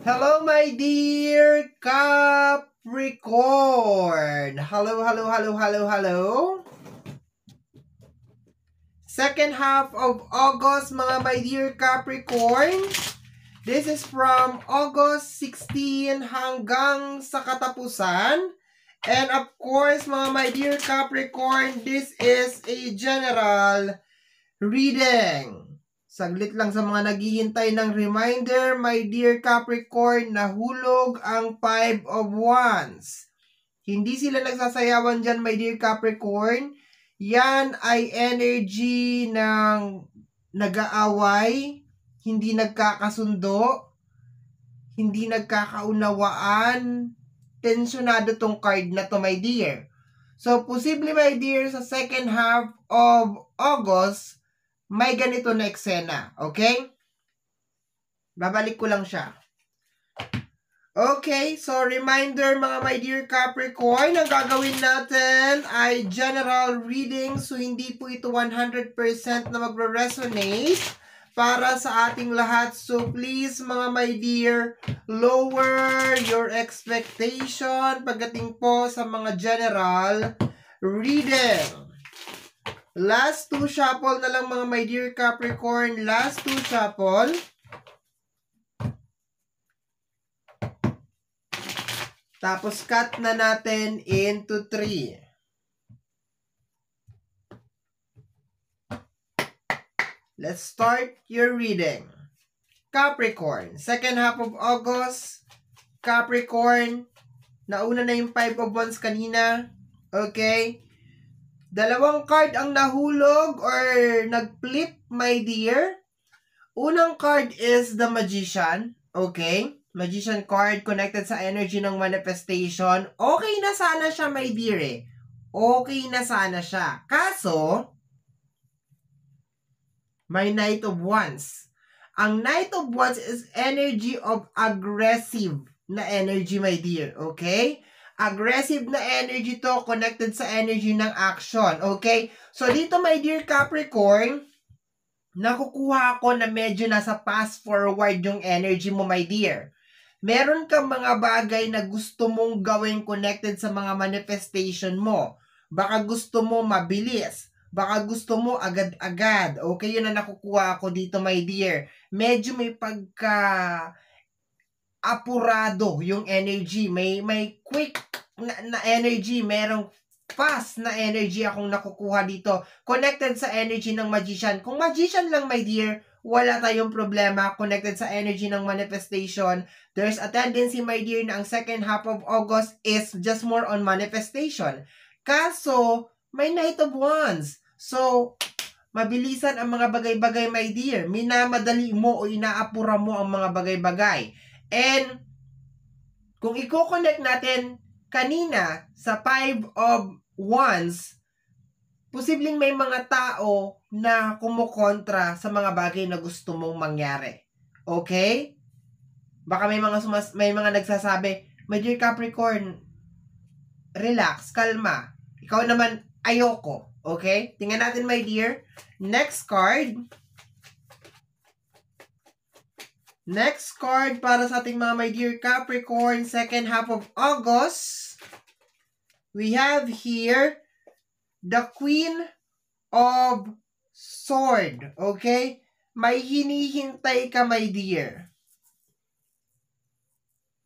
Hello, my dear Capricorn. Hello. Second half of August, mga my dear Capricorn. This is from August 16 hanggang sa katapusan. And of course, mga my dear Capricorn, this is a general reading. Saglit lang sa mga naghihintay ng reminder, my dear Capricorn, nahulog ang 5 of Wands. Hindi sila nagsasayawan dyan, my dear Capricorn. Yan ay energy ng nag-aaway, hindi nagkakasundo, hindi nagkakaunawaan. Tensyonado tong card na to, my dear. So, posible, my dear, sa second half of August, may ganito na eksena. Okay? Babalik ko lang siya. Okay, so reminder mga my dear Capricorn, ang gagawin natin ay general reading. So, hindi po ito 100% na magre-resonate para sa ating lahat. So, please mga my dear, lower your expectation pagdating po sa mga general reading. Last two shuffle na lang mga my dear Capricorn. Last two shuffle. Tapos cut na natin into 3. Let's start your reading. Capricorn. Second half of August. Capricorn. Nauna na yung 5 of Wands kanina. Okay. Dalawang card ang nahulog or nag-flip, my dear. Unang card is the Magician. Okay? Magician card connected sa energy ng manifestation. Okay na sana siya, my dear eh. Okay na sana siya. Kaso, may Knight of Wands. Ang Knight of Wands is energy of aggressive na energy, my dear. Okay? Aggressive na energy to, connected sa energy ng action. Okay? So, dito, my dear Capricorn, nakukuha ako na medyo nasa fast forward yung energy mo, my dear. Meron kang mga bagay na gusto mong gawin connected sa mga manifestation mo. Baka gusto mo mabilis. Baka gusto mo agad-agad. Okay, yun na nakukuha ako dito, my dear. Medyo may apurado yung energy. May quick na energy. Merong fast na energy akong nakukuha dito. Connected sa energy ng Magician. Kung Magician lang, my dear, wala tayong problema. Connected sa energy ng manifestation. There's a tendency, my dear, na ang second half of August is just more on manifestation. Kaso, may Knight of Wands. So, mabilisan ang mga bagay-bagay, my dear. Minamadali mo o inaapura mo ang mga bagay-bagay. And, kung i-connect natin kanina sa 5 of Wands, posibleng may mga tao na kumukontra sa mga bagay na gusto mong mangyari. Okay? Baka may mga nagsasabi, my dear Capricorn, relax, kalma. Ikaw naman, ayoko. Okay? Tingnan natin, my dear. Next card. Next card para sa ating mga my dear Capricorn, second half of August. We have here the Queen of Sword. Okay? May hinihintay ka, my dear.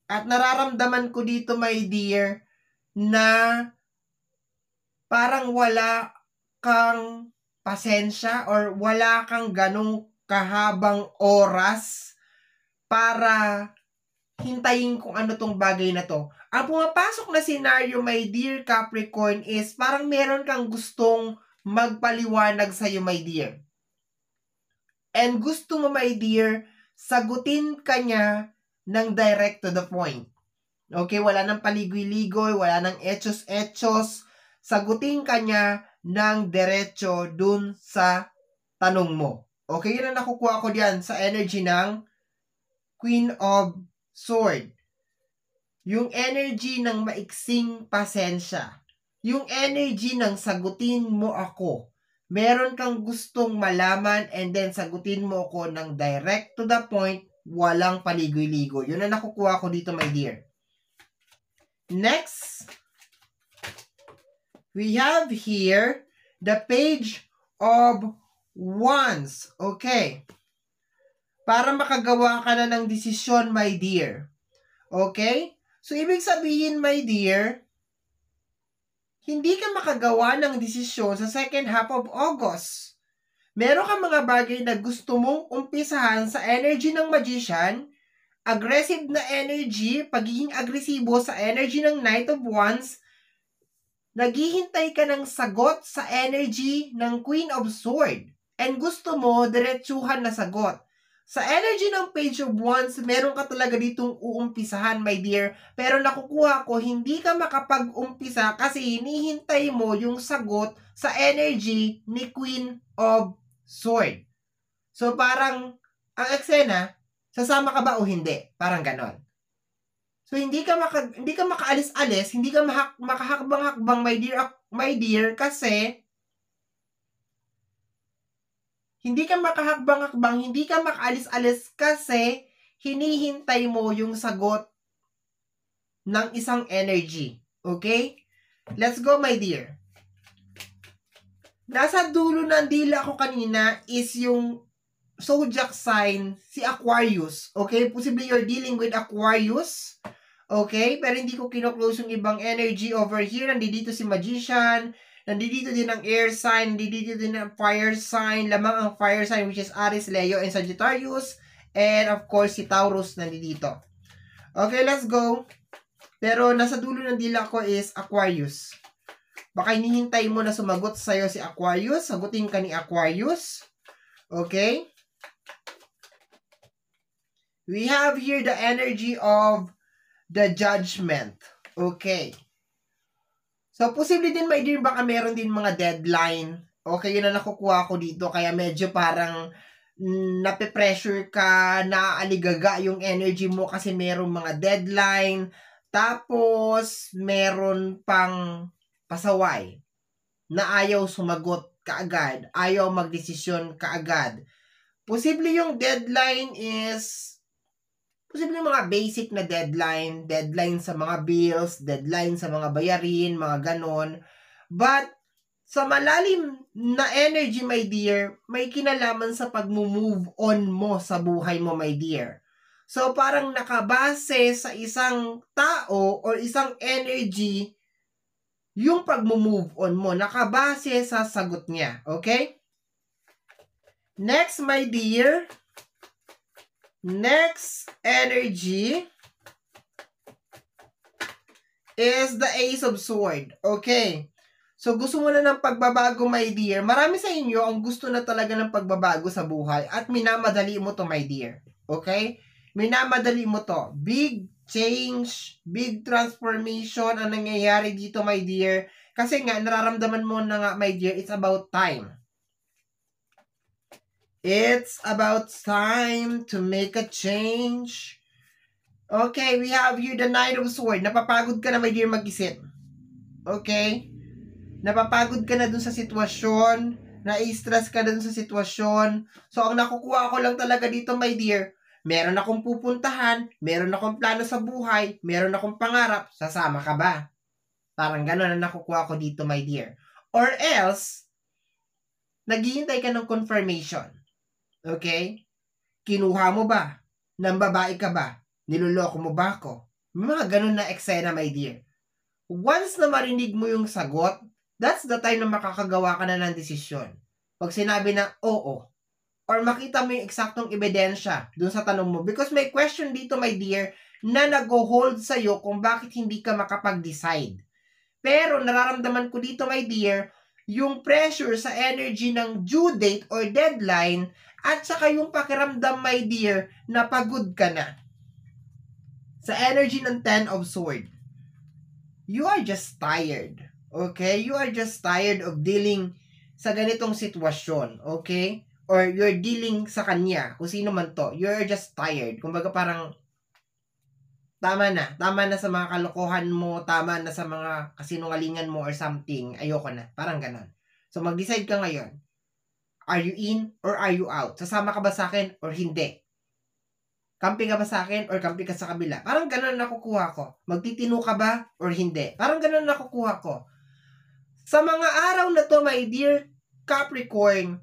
At nararamdaman ko dito, my dear, na parang wala kang pasensya or wala kang ganong kahabang oras para hintayin kung ano tong bagay na to. Ang pumapasok na scenario, my dear Capricorn, is parang meron kang gustong magpaliwanag sa'yo, my dear. And gusto mo, my dear, sagutin ka niya ng direct to the point. Okay? Wala nang paligoy-ligoy, wala nang etchos-etchos. Sagutin ka niya ng diretso dun sa tanong mo. Okay? Yun ang nakukuha ko diyan sa energy ng Queen of Sword. Yung energy ng maiksing pasensya. Yung energy ng sagutin mo ako Meron kang gustong malaman and then sagutin mo ko ng direct to the point, walang paligoy-ligoy. Yun ang nakukuha ko dito, my dear. Next, we have here the Page of Wands. Okay. Para makagawa ka na ng desisyon, my dear. Okay? So, ibig sabihin, my dear, hindi ka makagawa ng desisyon sa second half of August. Meron ka mga bagay na gusto mong umpisahan sa energy ng Magician, aggressive na energy, pagiging agresibo sa energy ng Knight of Wands, naghihintay ka ng sagot sa energy ng Queen of Swords, and gusto mo diretsuhan na sagot. Sa energy ng Page of Wands, meron ka talaga ditong uumpisahan, my dear. Pero nakukuha ko, hindi ka makapag-umpisa kasi hinihintay mo yung sagot sa energy ni Queen of Swords. So parang, ang eksena, sasama ka ba o hindi? Parang ganon. So hindi ka makaalis-alis, hindi ka makahakbang-hakbang, my dear, kasi hindi ka makahakbang-hakbang, hindi ka makaalis-alis kasi hinihintay mo yung sagot ng isang energy. Okay? Let's go, my dear. Nasa dulo ng dila ko kanina is yung zodiac sign, si Aquarius. Okay? Possibly you're dealing with Aquarius. Okay? Pero hindi ko kino-close yung ibang energy over here. Nandito si Magician. Nandito din ang air sign, nandito din ang fire sign, lamang ang fire sign which is Aries, Leo, and Sagittarius. And of course, si Taurus nandito. Okay, let's go. Pero nasa dulo ng dila ko is Aquarius. Baka hinihintay mo na sumagot sa'yo si Aquarius. Sagutin ka ni Aquarius. Okay? We have here the energy of the Judgment. Okay. So, posible din, my dear, baka meron din mga deadline. Okay, yun na nakukuha ko dito. Kaya medyo parang nape-pressure ka, naaaligaga yung energy mo kasi merong mga deadline. Tapos, meron pang pasaway na ayaw sumagot kaagad. Ayaw magdesisyon kaagad. Posible yung deadline is posible mga basic na deadline sa mga bills, deadline sa mga bayarin, mga ganon. But, sa malalim na energy, my dear, may kinalaman sa pag-move on mo sa buhay mo, my dear. So, parang nakabase sa isang tao or isang energy yung pag-move on mo. Nakabase sa sagot niya. Okay? Next, my dear, next energy is the Ace of Swords. Okay. So, gusto mo na ng pagbabago, my dear. Marami sa inyo ang gusto na talaga ng pagbabago sa buhay at minamadali mo to, my dear. Okay? Minamadali mo to. Big change, big transformation ang nangyayari dito, my dear. Kasi nga, nararamdaman mo na nga, my dear, it's about time. It's about time to make a change. Okay, we have here the Knight of Swords. Napapagod ka na, my dear, mag-isip. Okay? Napapagod ka na dun sa sitwasyon. Na-stress ka na dun sa sitwasyon. So, ang nakukuha ko lang talaga dito, my dear, meron akong pupuntahan, meron akong plano sa buhay, meron akong pangarap, sasama ka ba? Parang gano'n ang nakukuha ko dito, my dear. Or else, naghihintay ka ng confirmation. Okay? Kinuha mo ba? Nang babae ka ba? Niloloko mo ba ako? May mga ganun na eksena, my dear. Once na marinig mo yung sagot, that's the time na makakagawa ka na ng desisyon. Pag sinabi na oo, or makita mo yung eksaktong ebidensya dun sa tanong mo. Because may question dito, my dear, na nag-hold sa'yo kung bakit hindi ka makapag-decide. Pero nararamdaman ko dito, my dear, yung pressure sa energy ng due date or deadline at saka yung pakiramdam, my dear, na pagod ka na. Sa energy ng Ten of Swords. You are just tired. Okay? You are just tired of dealing sa ganitong sitwasyon. Okay? Or you're dealing sa kanya. Kung sino man to. You're just tired. Kumbaga parang tama na. Tama na sa mga kalokohan mo. Tama na sa mga kasinungalingan mo or something. Ayoko na. Parang ganon. So, mag-decide ka ngayon. Are you in or are you out? Sasama ka ba sa akin or hindi? Kampi ka ba sa akin or kampi ka sa kabila? Parang ganun nakukuha ko. Magtitino ka ba or hindi? Parang ganun nakukuha ko. Sa mga araw na to, my dear Capricorn,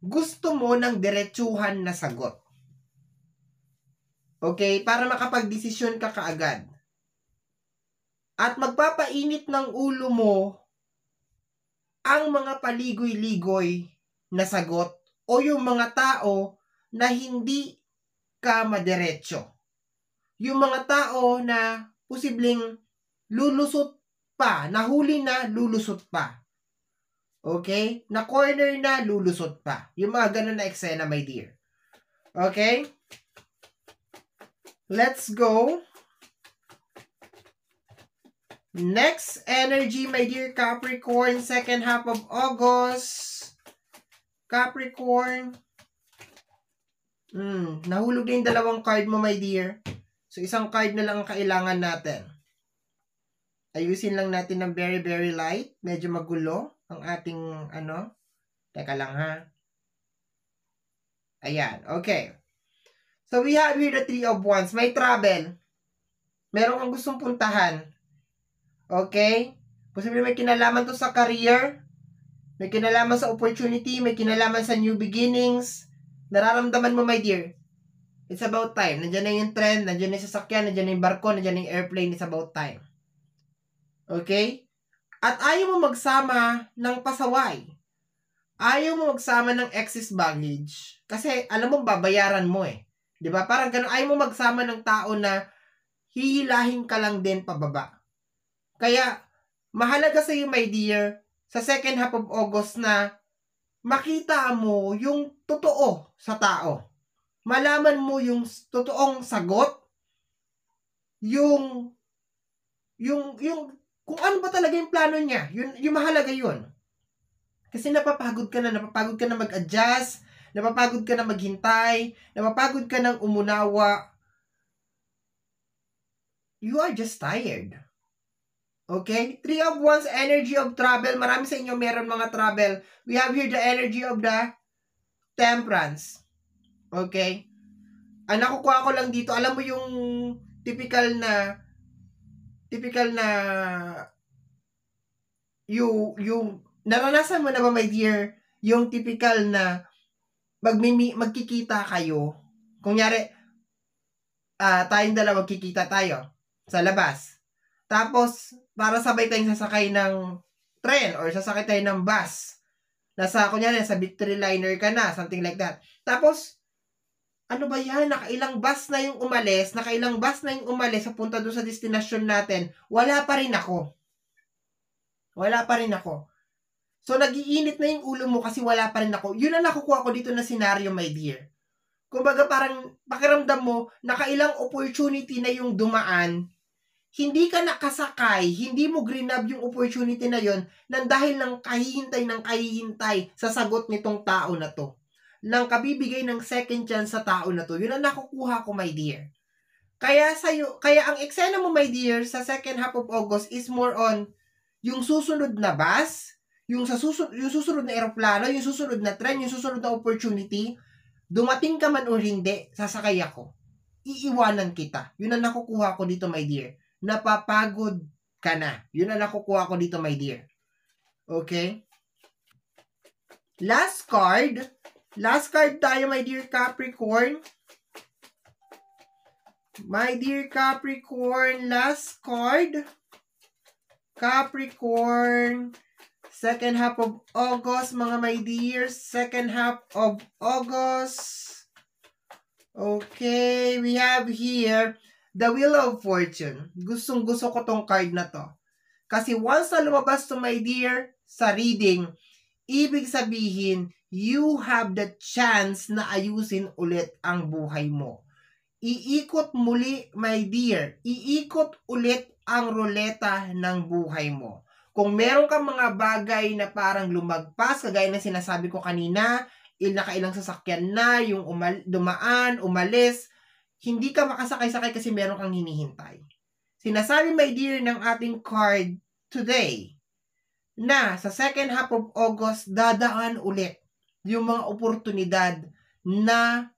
gusto mo ng diretsuhan na sagot. Okay? Para makapag-desisyon ka kaagad. At magpapainit ng ulo mo ang mga paligoy-ligoy na sagot o yung mga tao na hindi ka madiretso. Yung mga tao na posibleng lulusot pa, nahuli na, lulusot pa. Okay? Na corner na, lulusot pa. Yung mga ganun na eksena, my dear. Okay? Let's go. Next energy, my dear Capricorn, second half of August. Capricorn. Nahulog na yung dalawang card mo, my dear. So, isang card na lang ang kailangan natin. Ayusin lang natin ng very, very light. Medyo magulo ang ating, Teka lang, ha? Ayan, okay. So, we have here the Three of Wands. May travel. Meron kang gustong puntahan. Okay? Posible may kinalaman to sa career, may kinalaman sa opportunity, may kinalaman sa new beginnings. Nararamdaman mo, my dear, it's about time. Nandiyan na yung trend, nandiyan na yung sasakyan, nandiyan na yung barko, nandiyan na yung airplane, it's about time. Okay? At ayaw mo magsama ng pasaway. Ayaw mo magsama ng excess baggage. Kasi alam mo, babayaran mo eh. Diba? Parang ganun, ayaw mo magsama ng tao na hihilahin ka lang din pababa. Kaya, mahalaga sa iyo, my dear, sa second half of August na makita mo yung totoo sa tao. Malaman mo yung totoong sagot, yung kung ano ba talaga yung plano niya. Yung mahalaga yun. Kasi napapagod ka na mag-adjust, napapagod ka na maghintay, napapagod ka ng umunawa. You are just tired. Okay? Three of Wands, energy of travel. Marami sa inyo meron mga travel. We have here the energy of the Temperance. Okay? Ang nakukuha ko lang dito, alam mo yung typical na yung naranasan mo na ba, my dear, yung typical na magkikita kayo. Kunyari, tayong dalawa magkikita tayo sa labas. Tapos, para sabay tayong sasakay ng tren or sasakay tayo ng bus. Kunyari, sa Victory Liner ka na, something like that. Tapos, ano ba yan? Nakailang bus na yung umalis papunta doon sa destination natin. Wala pa rin ako. So, nagiinit na yung ulo mo kasi wala pa rin ako. Yun ang nakukuha ko dito na scenario, my dear. Kumbaga, parang pakiramdam mo, nakailang opportunity na yung dumaan, hindi ka nakasakay, hindi mo grinab yung opportunity na yon nang dahil ng kahihintay sa sagot nitong tao na to. Nang kabibigay ng second chance sa tao na to. Yun ang nakukuha ko, my dear. Kaya ang eksena mo, my dear, sa second half of August is more on yung susunod na bus, yung susunod na eroplano, yung susunod na tren, yung susunod na opportunity, dumating ka man o hindi, sasakay ako. Iiwanan kita. Yun ang nakukuha ko dito, my dear. Napapagod ka na. Yun ang nakukuha ko dito, my dear. Okay? Last card tayo, my dear Capricorn. My dear Capricorn, last card. Capricorn, second half of August, mga my dear. Second half of August. Okay, we have here the Wheel of Fortune. Gustong-gusto ko tong card na to. Kasi once na lumabas to, my dear, sa reading, ibig sabihin, you have the chance na ayusin ulit ang buhay mo. Iikot muli, my dear. Iikot ulit ang ruleta ng buhay mo. Kung meron kang mga bagay na parang lumagpas, kagaya na sinasabi ko kanina, nakailang sasakyan na, yung dumaan, umalis, hindi ka makasakay-sakay kasi meron kang hinihintay. Sinasabi, my dear, ng ating card today na sa second half of August, dadaan ulit yung mga oportunidad na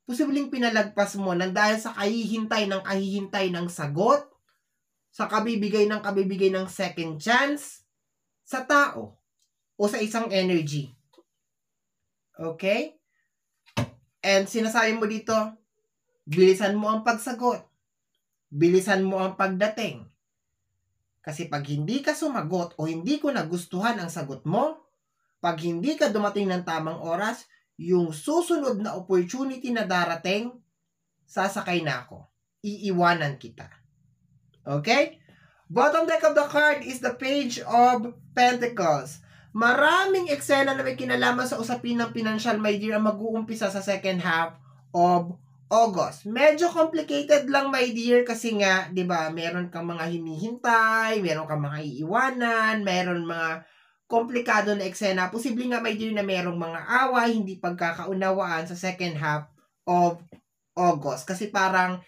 posibleng pinalagpas mo nang dahil sa kahihintay ng sagot, sa kabibigay ng second chance sa tao o sa isang energy. Okay? And sinasabi mo dito, bilisan mo ang pagsagot. Bilisan mo ang pagdating. Kasi pag hindi ka sumagot o hindi ko nagustuhan ang sagot mo, pag hindi ka dumating ng tamang oras, yung susunod na opportunity na darating, sasakay na ako. Iiwanan kita. Okay? Bottom deck of the card is the Page of Pentacles. Maraming eksena na may kinalaman sa usapin ng financial, my dear, ang mag-uumpisa sa second half of August. Medyo complicated lang, my dear, kasi nga, 'di ba, meron kang mga hinihintay, meron kang mga iiwanan, meron mga komplikado na eksena. Posible nga, my dear, na merong mga away, hindi pagkakaunawaan sa second half of August. Kasi parang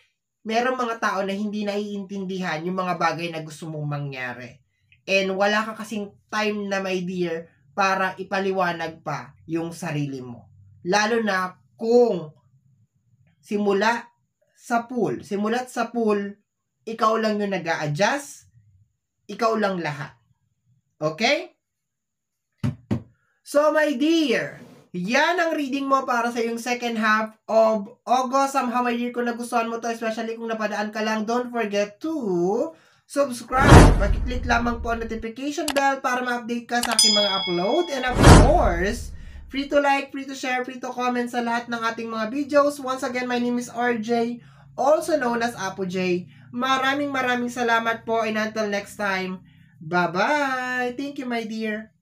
merong mga tao na hindi naiintindihan yung mga bagay na gusto mong mangyari. And wala ka kasing time na, my dear, para ipaliwanag pa yung sarili mo. Lalo na kung simula't sa pool, ikaw lang yung nag-a-adjust, ikaw lang lahat. Okay? So, my dear, yan ang reading mo para sa yung second half of August. Somehow, my dear, kung nagustuhan mo to, especially kung napadaan ka lang, don't forget to subscribe. Mag-click lamang po ang notification bell para ma-update ka sa aking mga upload. And of course, free to like, free to share, free to comment sa lahat ng ating mga videos. Once again, my name is RJ, also known as Apo J. Maraming salamat po, and until next time, bye-bye! Thank you, my dear.